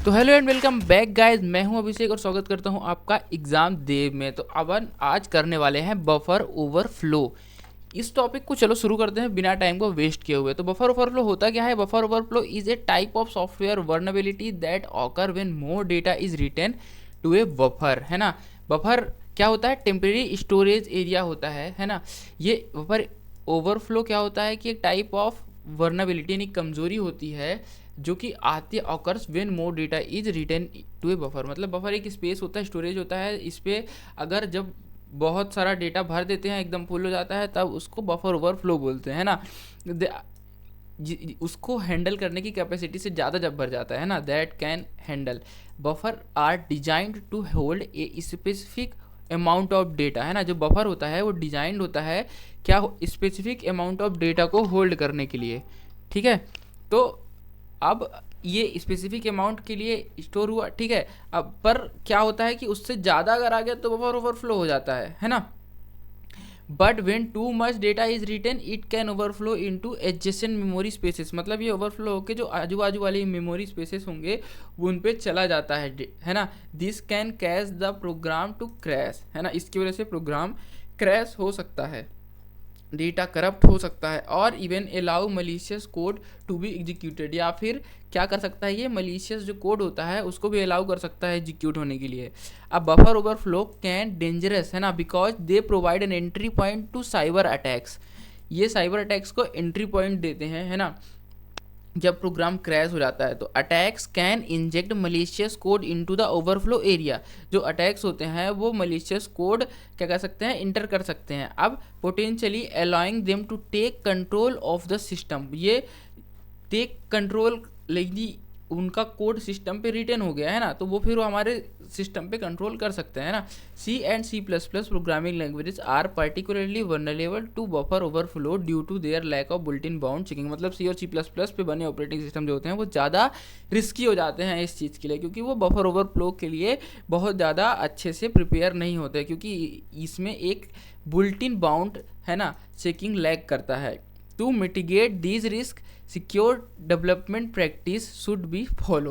तो hello and welcome back guys, मैं हूं अभिषेक और स्वागत करता हूं आपका एग्ज़ाम देव में। तो अपन आज करने वाले हैं बफर ओवरफ्लो। इस टॉपिक को चलो शुरू करते हैं बिना टाइम को वेस्ट किए हुए। तो बफर ओवरफ्लो होता क्या है? Buffer overflow is a type of software vulnerability that occur when more data is written to a buffer, है ना। बफर क्या होता है? टेम्परेरी स्टोरेज एरिया होता है ना। ये बफर ओवरफ्लो क्या होता है कि एक टाइप ऑफ वर्नेबिलिटी यानी कमजोरी होती है जो कि आती occurs when more data is written to a buffer. मतलब बफर एक स्पेस होता है, स्टोरेज होता है। इस पे अगर जब बहुत सारा डेटा भर देते हैं, एकदम फुल हो जाता है, तब उसको बफर ओवरफ्लो बोलते हैं ना। उसको हैंडल करने की कैपेसिटी से ज़्यादा जब भर जाता है ना, that can handle. Buffer are designed to hold a specific amount of data, है ना। जो बफर होता है वो डिजाइंड होता है क्या, स्पेसिफिक अमाउंट ऑफ डेटा को होल्ड करने के लिए, ठीक है। तो अब ये स्पेसिफिक अमाउंट के लिए स्टोर हुआ, ठीक है। अब पर क्या होता है कि उससे ज़्यादा अगर आ गया तो बफर ओवरफ्लो हो जाता है ना। But when too much data is written it can overflow into adjacent memory spaces. मतलब ये ओवरफ्लो होकर जो आजू बाजू वाली मेमोरी स्पेसेस होंगे वो उन पे चला जाता है ना। This can cause the program to crash, है ना। इसकी वजह से प्रोग्राम क्रैश हो सकता है, डेटा करप्ट हो सकता है, और even allow malicious code to be executed. या फिर क्या कर सकता है, ये मलिशियस जो कोड होता है उसको भी अलाउ कर सकता है एग्जीक्यूट होने के लिए। अब बफर ओवरफ्लो कैन डेंजरस, है ना, because they provide an entry point two cyber attacks. ये साइबर अटैक्स को एंट्री पॉइंट देते हैं, है ना। जब प्रोग्राम क्रैश हो जाता है तो attacks can inject malicious code into the overflow area. जो अटैक्स होते हैं वो मलिशियस कोड क्या कर सकते हैं, इंटर कर सकते हैं। अब potentially allowing them to take control of the system. ये टेक कंट्रोल, लेकिन उनका कोड सिस्टम पे रिटर्न हो गया है ना, तो वो फिर वो हमारे सिस्टम पे कंट्रोल कर सकते हैं ना। C and C plus plus programming languages are particularly vulnerable to buffer overflow due to their lack of built in bound checking. मतलब सी और सी प्लस प्लस पे बने ऑपरेटिंग सिस्टम जो होते हैं वो ज़्यादा रिस्की हो जाते हैं इस चीज़ के लिए, क्योंकि वो बफर ओवरफ्लो के लिए बहुत ज़्यादा अच्छे से प्रिपेयर नहीं होते, क्योंकि इसमें एक बुल्ट इन बाउंड, है ना, चेकिंग लैग करता है। To mitigate these risks, secure development practice should be followed.